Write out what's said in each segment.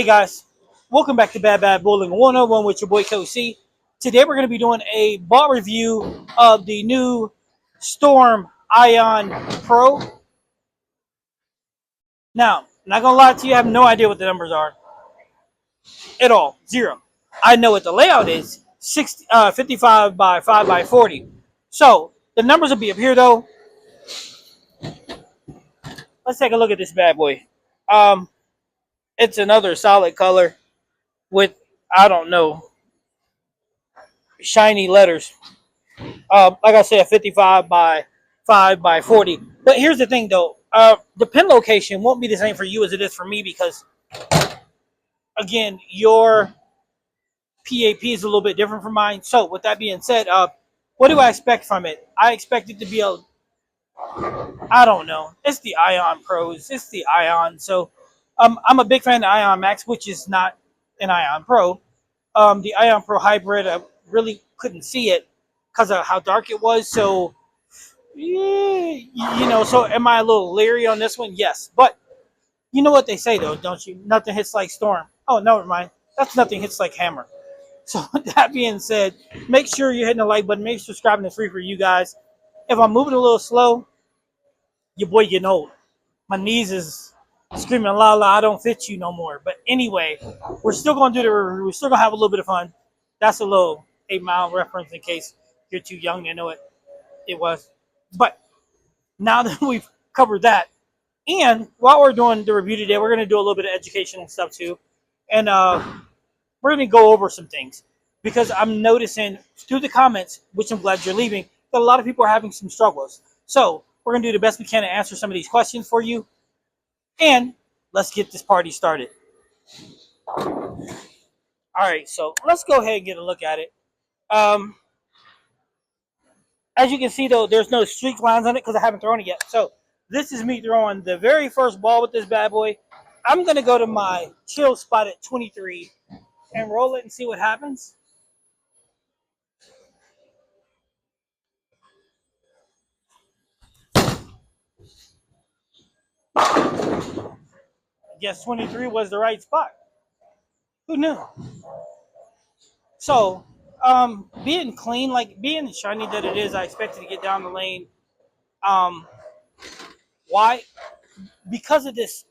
guys, welcome back to Bad Bowling 101 with your boy Coach C. Today we're going to be doing a ball review of the new Storm Ion Pro. Now, not going to lie to you, I have no idea what the numbers are at all. Zero. I know what the layout is, 55 by 5 by 40. So, the numbers will be up here though. Let's take a look at this bad boy. It's another solid color with, I don't know, shiny letters. Like I said, 55 by 5 by 40. But here's the thing, though. The pin location won't be the same for you as it is for me because, again, your PAP is a little bit different from mine. So, with that being said, what do I expect from it? I expect it to be I don't know. It's the Ion Pros. It's the Ion. So, I'm a big fan of Ion Max, which is not an Ion Pro. The Ion Pro Hybrid, I really couldn't see it because of how dark it was. So, so am I a little leery on this one? Yes. But you know what they say, though, don't you? Nothing hits like Storm. Oh, no, never mind. That's nothing hits like Hammer. So, with that being said, make sure you're hitting the like button. Make sure subscribing is free for you guys. If I'm moving a little slow, your boy getting old. My knees is screaming, la la, I don't fit you no more. But anyway, we're still going to do the review. We're still going to have a little bit of fun. That's a little 8 Mile reference in case you're too young to know it was. But now that we've covered that, and while we're doing the review today, we're going to do a little bit of education and stuff too. And we're going to go over some things because I'm noticing through the comments, which I'm glad you're leaving, that a lot of people are having some struggles. So we're going to do the best we can to answer some of these questions for you. And let's get this party started. All right, so let's go ahead and get a look at it. As you can see, though, there's no streak lines on it because I haven't thrown it yet. So this is me throwing the very first ball with this bad boy. I'm going to go to my chill spot at 23 and roll it and see what happens. I guess 23 was the right spot. Who knew? So, being clean, like being shiny that it is, I expected to get down the lane. Why? Because of this.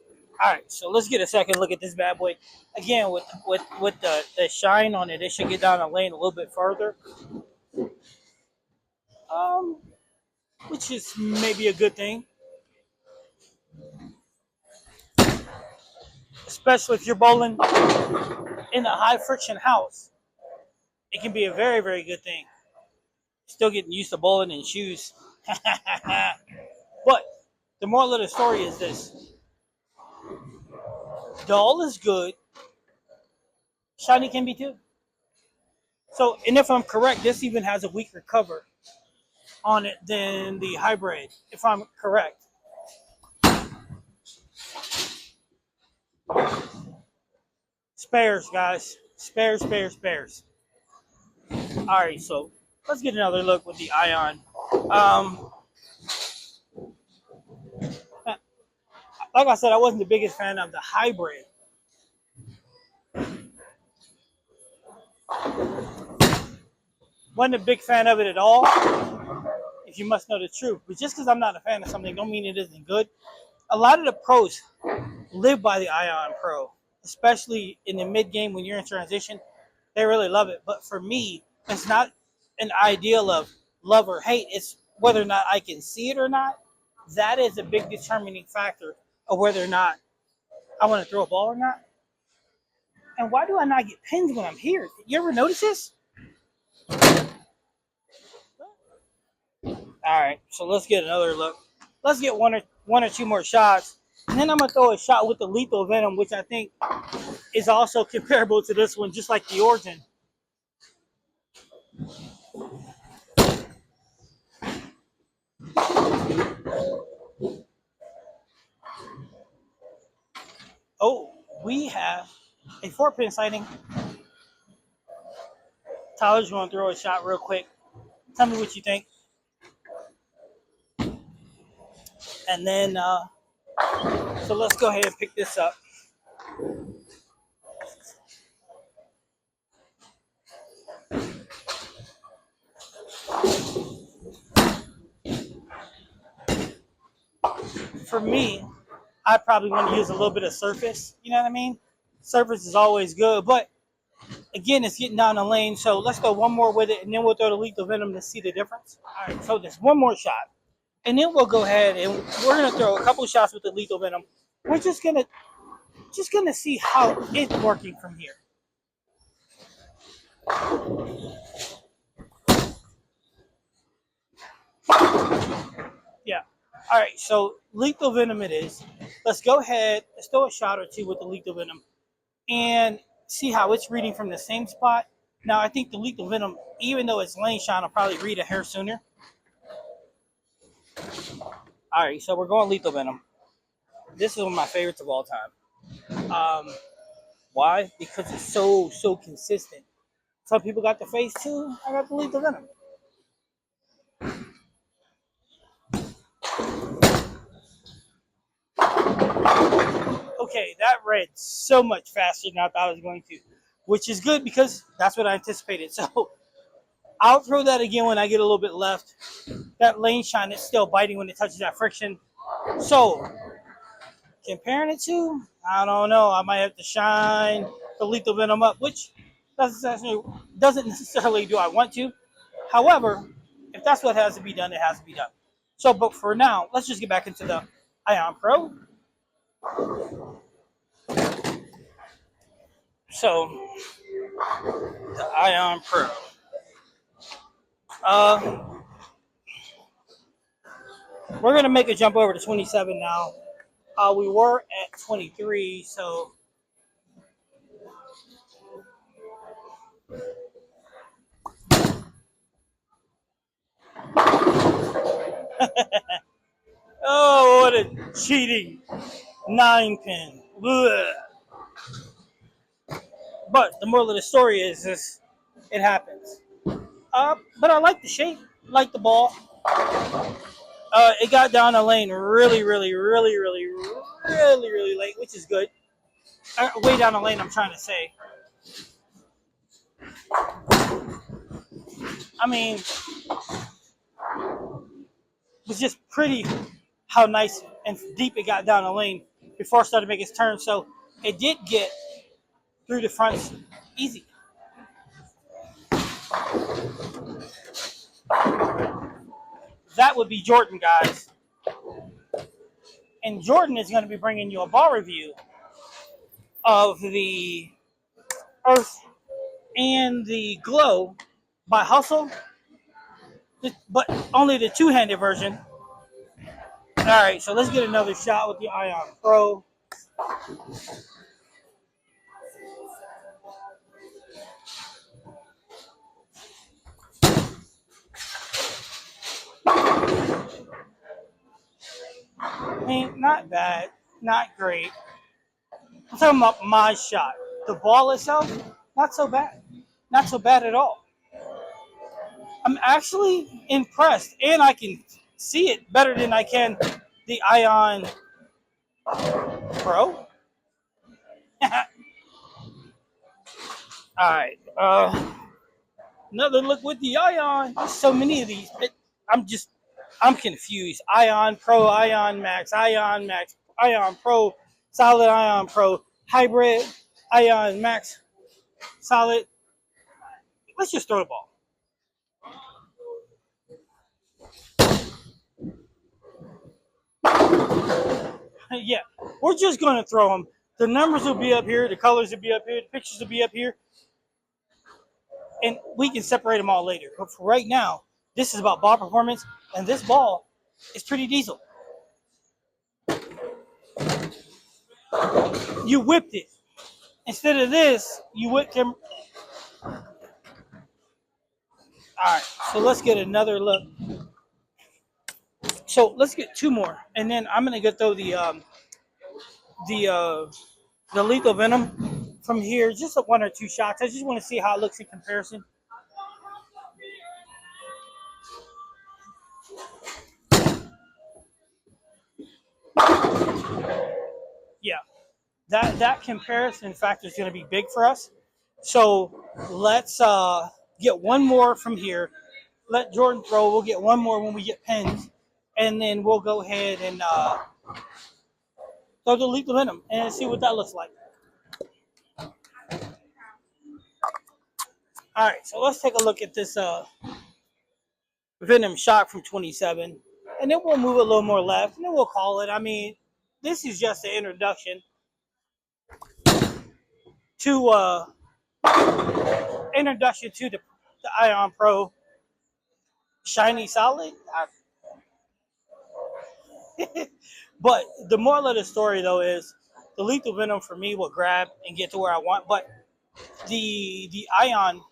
All right, so let's get a second look at this bad boy. Again, with the shine on it, it should get down the lane a little bit further. Which is maybe a good thing. Especially if you're bowling in a high friction house. It can be a very, very good thing. Still getting used to bowling in shoes. But the moral of the story is this. Dull is good. Shiny can be too. So, and if I'm correct, this even has a weaker cover on it than the hybrid, if I'm correct. Spares, guys. Spares. All right, so let's get another look with the Ion. Like I said, I wasn't the biggest fan of the hybrid. Wasn't a big fan of it at all, if you must know the truth. But just because I'm not a fan of something don't mean it isn't good. A lot of the pros live by the Ion Pro, especially in the mid-game when you're in transition. They really love it. But for me, it's not an ideal of love or hate. It's whether or not I can see it or not. That is a big determining factor of whether or not I want to throw a ball or not. And why do I not get pins when I'm here? You ever notice this? All right, so let's get another look. Let's get one or two more shots. And then I'm going to throw a shot with the lethal Venom, which I think is also comparable to this one, just like the Origin. Oh, we have a 4-pin sighting. Tyler's going to throw a shot real quick. Tell me what you think. And then, so let's go ahead and pick this up. for me, I probably want to use a little bit of surface. You know what I mean? Surface is always good, but again, it's getting down the lane. So let's go one more with it, and then we'll throw the lethal venom to see the difference. All right, so just one more shot, and then we'll go ahead and we're gonna throw a couple shots with the lethal venom. We're just gonna see how it's working from here. Yeah. All right. So lethal venom it is. Let's go ahead. Let's throw a shot or two with the lethal venom and see how it's reading from the same spot. Now I think the lethal venom, even though it's lane shot, will probably read a hair sooner. All right. So we're going lethal venom. This is one of my favorites of all time. Why? Because it's so consistent. Some people got the face too. I got the lethal venom. Okay, that read so much faster than I thought it was going to, which is good because that's what I anticipated. So I'll throw that again when I get a little bit left. That lane shine is still biting when it touches that friction. So comparing it to, I don't know. I might have to shine the lethal venom up, which doesn't necessarily do I want to. However, if that's what has to be done, it has to be done. So, but for now, let's just get back into the Ion Pro. So, the Ion Pro. We're going to make a jump over to 27 now. We were at 23, so oh, what a cheating 9-pin. Blech. But the moral of the story is it happens. But I like the shape, like the ball. It got down the lane really late, which is good. Way down the lane, I'm trying to say. I mean, it was just pretty how nice and deep it got down the lane before it started to make its turn. So it did get through the fronts easy. That would be Jordan, guys. And Jordan is going to be bringing you a ball review of the Earth and the Glow by Hustle, but only the two-handed version. All right, so let's get another shot with the Ion Pro. I mean, not bad, not great. I'm talking about my shot. The ball itself, not so bad. Not so bad at all. I'm actually impressed, and I can see it better than I can the Ion Pro. All right. Another look with the Ion. There's so many of these. I'm confused. Ion Pro, Ion Max, Ion Pro, Solid Ion Pro, Hybrid, Ion Max, Solid. Let's just throw the ball. Yeah, we're just going to throw them. The numbers will be up here, the colors will be up here, the pictures will be up here, and we can separate them all later. But for right now, this is about ball performance, and this ball is pretty diesel. You whipped it. Instead of this, you whipped him. All right, so let's get another look. So let's get two more, and then I'm gonna go throw the lethal venom from here, just one or two shots. I just want to see how it looks in comparison. Yeah, that comparison factor is going to be big for us. So let's get one more from here. Let Jordan throw. We'll get one more when we get pins, and then we'll go ahead and So delete the Venom and see what that looks like. All right, so let's take a look at this Venom shot from 27, and then we'll move a little more left, and then we'll call it. I mean, this is just an introduction to the Ion Pro Shiny Solid. But the moral of the story, though, is the Lethal Venom for me will grab and get to where I want, but the Ion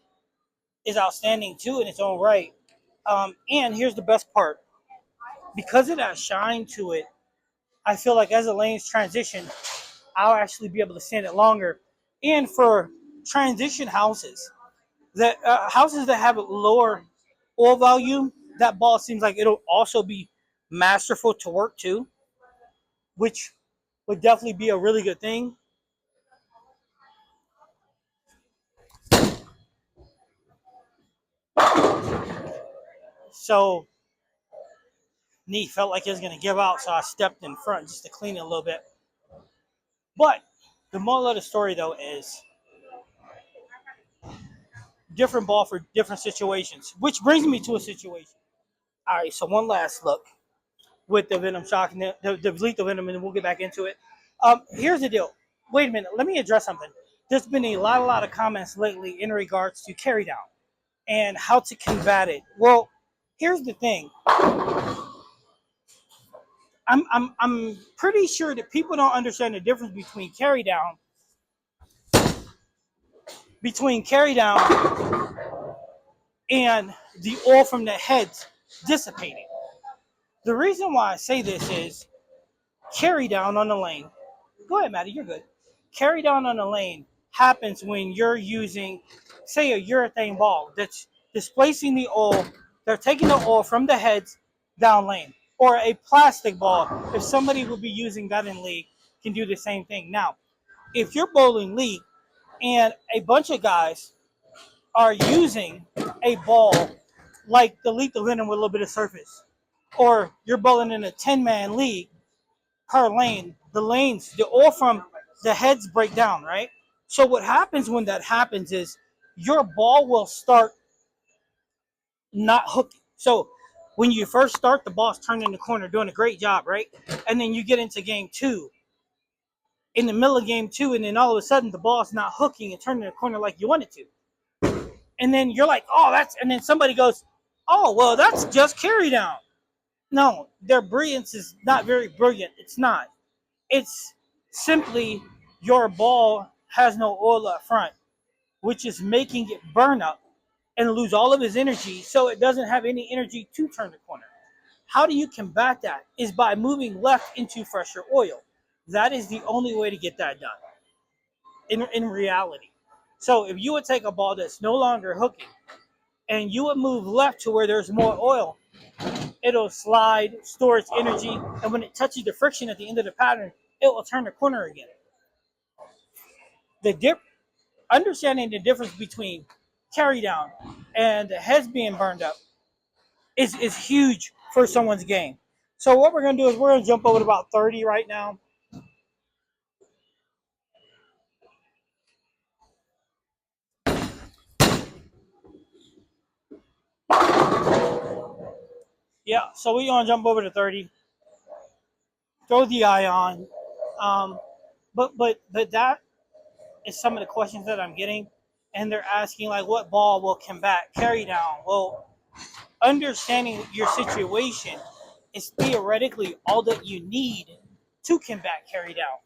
is outstanding too in its own right. And here's the best part: because of that shine to it, I feel like as the lanes transition, I'll actually be able to stand it longer. And for transition houses, that houses that have a lower oil volume, that ball seems like it'll also be masterful to work to, which would definitely be a really good thing. So, knee felt like it was going to give out, so I stepped in front just to clean it a little bit. But the moral of the story, though, is different ball for different situations, which brings me to a situation. All right, so one last look with the Venom shock and the lethal Venom, and then we'll get back into it. Here's the deal. Wait a minute. Let me address something. There's been a lot of comments lately in regards to carry down and how to combat it. Well, here's the thing. I'm pretty sure that people don't understand the difference between carry down and the oil from the heads dissipating. The reason why I say this is carry down on the lane. Go ahead, Maddie, you're good. Carry down on the lane happens when you're using, say, a urethane ball that's displacing the oil. They're taking the oil from the heads down lane. Or a plastic ball, if somebody would be using that in league, can do the same thing. Now, if you're bowling league and a bunch of guys are using a ball like the Lethal Venom with a little bit of surface, or you're bowling in a 10-man league per lane, the oil from the heads break down, right? So what happens when that happens is your ball will start not hooking. So when you first start, the ball's turning in the corner, doing a great job, right? And then you get into game two, in the middle of game two, and then all of a sudden the ball's not hooking and turning the corner like you want it to. And then you're like, oh, and then somebody goes, oh, well, that's just carry down. No, their brilliance is not very brilliant. It's not. It's simply your ball has no oil up front, which is making it burn up and lose all of its energy, so it doesn't have any energy to turn the corner. How do you combat that? Is by moving left into fresher oil. That is the only way to get that done in reality. So if you would take a ball that's no longer hooking and you would move left to where there's more oil, it'll slide, store its energy, and when it touches the friction at the end of the pattern, it will turn the corner again. Understanding the difference between carry down and the heads being burned up is huge for someone's game. So what we're going to do is we're going to jump over to about 30 right now. Yeah, so we're going to jump over to 30. Throw the eye on. But that is some of the questions that I'm getting. And they're asking, like, what ball will combat carry down? Well, understanding your situation is theoretically all that you need to combat carry down.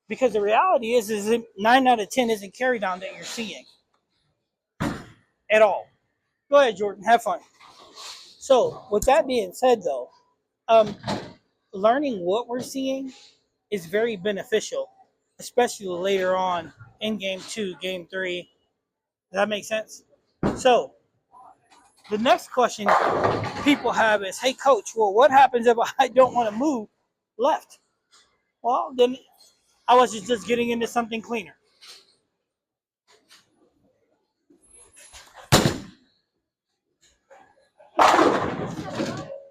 Because the reality is 9 out of 10 isn't carry down that you're seeing at all. Go ahead, Jordan. Have fun. So, with that being said, though, um, learning what we're seeing is very beneficial, especially later on in game 2, game 3. Does that make sense? So, the next question people have is, hey, coach, well, what happens if I don't want to move left? Well, then I was just getting into something cleaner.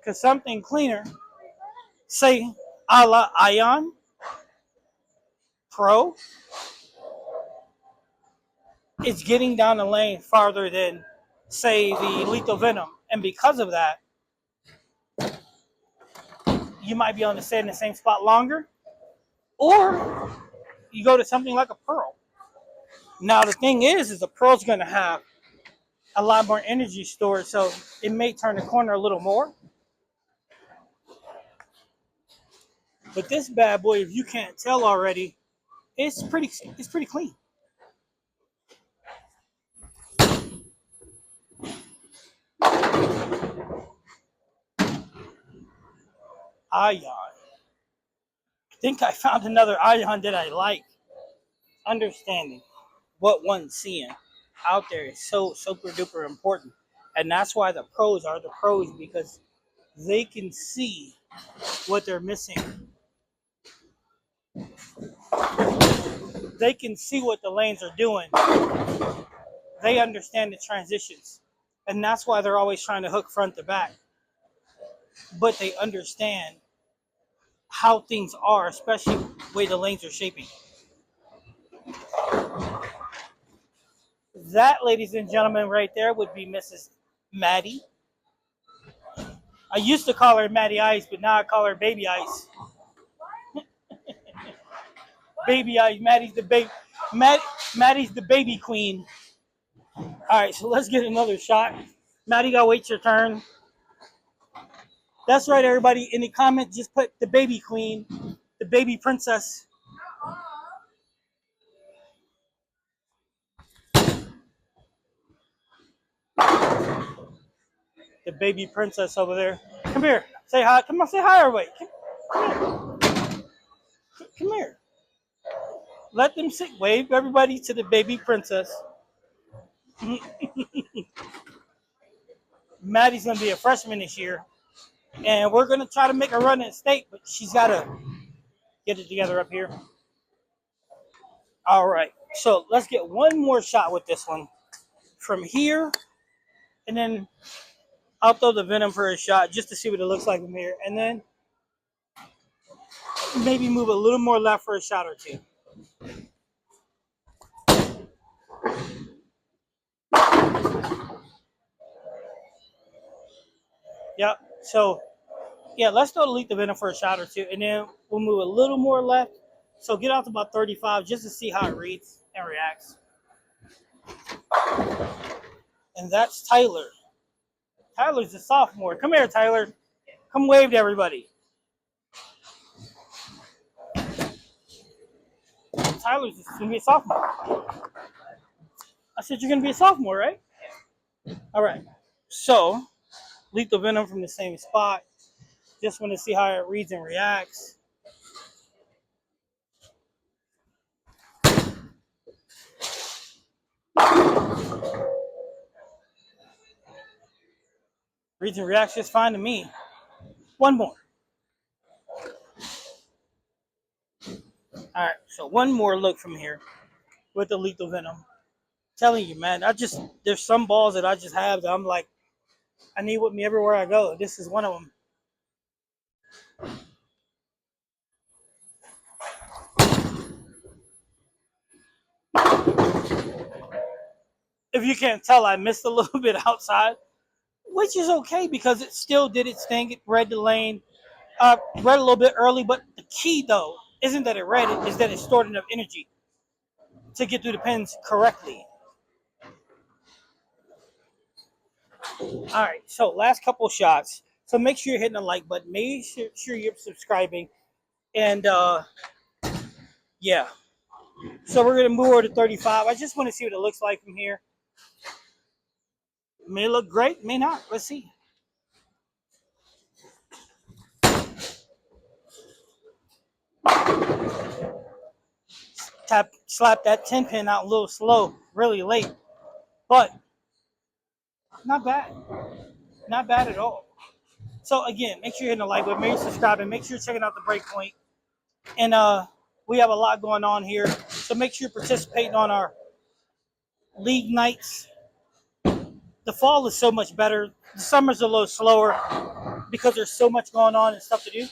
Because something cleaner, say a la Ion Pro, is getting down the lane farther than, say, the Lethal Venom. And because of that, you might be able to stay in the same spot longer, or you go to something like a Pearl. Now, the thing is the Pearl's going to have a lot more energy stored, so it may turn the corner a little more. But this bad boy, if you can't tell already, it's pretty clean. Ion. I think I found another Ion that I like. Understanding what one's seeing out there is so super duper important. And that's why the pros are the pros, because they can see what they're missing. They can see what the lanes are doing. They understand the transitions. And that's why they're always trying to hook front to back. But they understand how things are, especially the way the lanes are shaping. That, ladies and gentlemen, right there would be Mrs. Maddie. I used to call her Maddie Ice, but now I call her Baby Ice. Baby Ice. Maddie's the baby queen. All right, so let's get another shot. Maddie, gotta wait your turn. That's right, everybody. In the comment, just put the baby queen, the baby princess. The baby princess over there. Come here. Say hi. Come on, say hi, everybody. Come here. Let them sit. Wave everybody to the baby princess. Maddie's gonna be a freshman this year, and we're gonna try to make a run at state, but she's gotta get it together up here. All right, so let's get one more shot with this one from here, and then I'll throw the Venom for a shot just to see what it looks like from here, and then maybe move a little more left for a shot or two. Yep. So, yeah, let's throw the Lethal Venom for a shot or two, and then we'll move a little more left. So get out to about 35 just to see how it reads and reacts. And that's Tyler. Tyler's a sophomore. Come here, Tyler. Come wave to everybody. Tyler's going to be a sophomore. I said you're going to be a sophomore, right? All right. So, Lethal Venom from the same spot. Just want to see how it reads and reacts. Reads and reacts just fine to me. One more. All right, so one more look from here with the Lethal Venom. I'm telling you, man, there's some balls that I just have that I'm like, I need with me everywhere I go. This is one of them. If you can't tell, I missed a little bit outside, which is okay because it still did its thing. It read the lane, read a little bit early, but the key, though, isn't that it read it, is that it stored enough energy to get through the pins correctly. All right, so last couple shots. So make sure you're hitting the like button. Make sure you're subscribing. And, yeah. So we're going to move over to 35. I just want to see what it looks like from here. May look great, may not. Let's see. Slap that 10 pin out a little slow, really late. But not bad. Not bad at all. So again, make sure you're hitting the like button, make sure you're subscribing, make sure you're checking out the Breakpoint. And we have a lot going on here. So make sure you're participating on our league nights. The fall is so much better. The summer's a little slower because there's so much going on and stuff to do.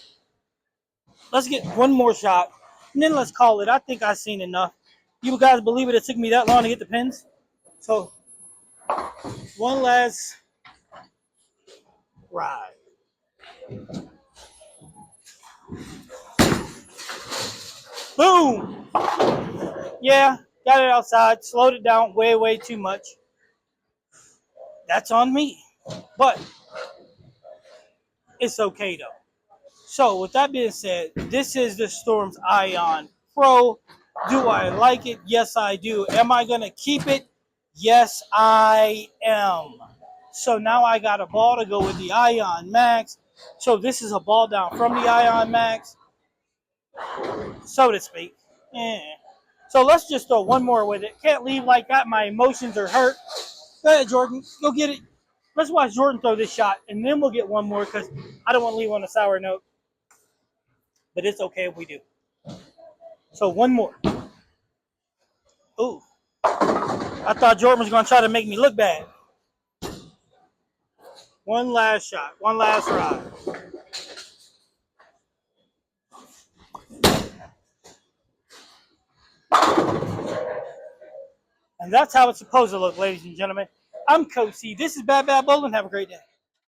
Let's get one more shot, and then let's call it. I think I've seen enough. You guys believe it? It took me that long to get the pins. So, one last ride. Boom! Yeah, got it outside. Slowed it down way, way too much. That's on me. But it's okay, though. So, with that being said, this is the Storm's Ion Pro. Do I like it? Yes, I do. Am I going to keep it? Yes, I am. So now I got a ball to go with the Ion Max. So this is a ball down from the Ion Max, so to speak. Yeah. So let's just throw one more with it. Can't leave like that. My emotions are hurt. Go ahead, Jordan. Go get it. Let's watch Jordan throw this shot, and then we'll get one more because I don't want to leave on a sour note. But it's okay if we do. So one more. Ooh. I thought Jordan was going to try to make me look bad. One last shot. One last ride. And that's how it's supposed to look, ladies and gentlemen. I'm Coach C. This is Bad Bad Bowling. Have a great day.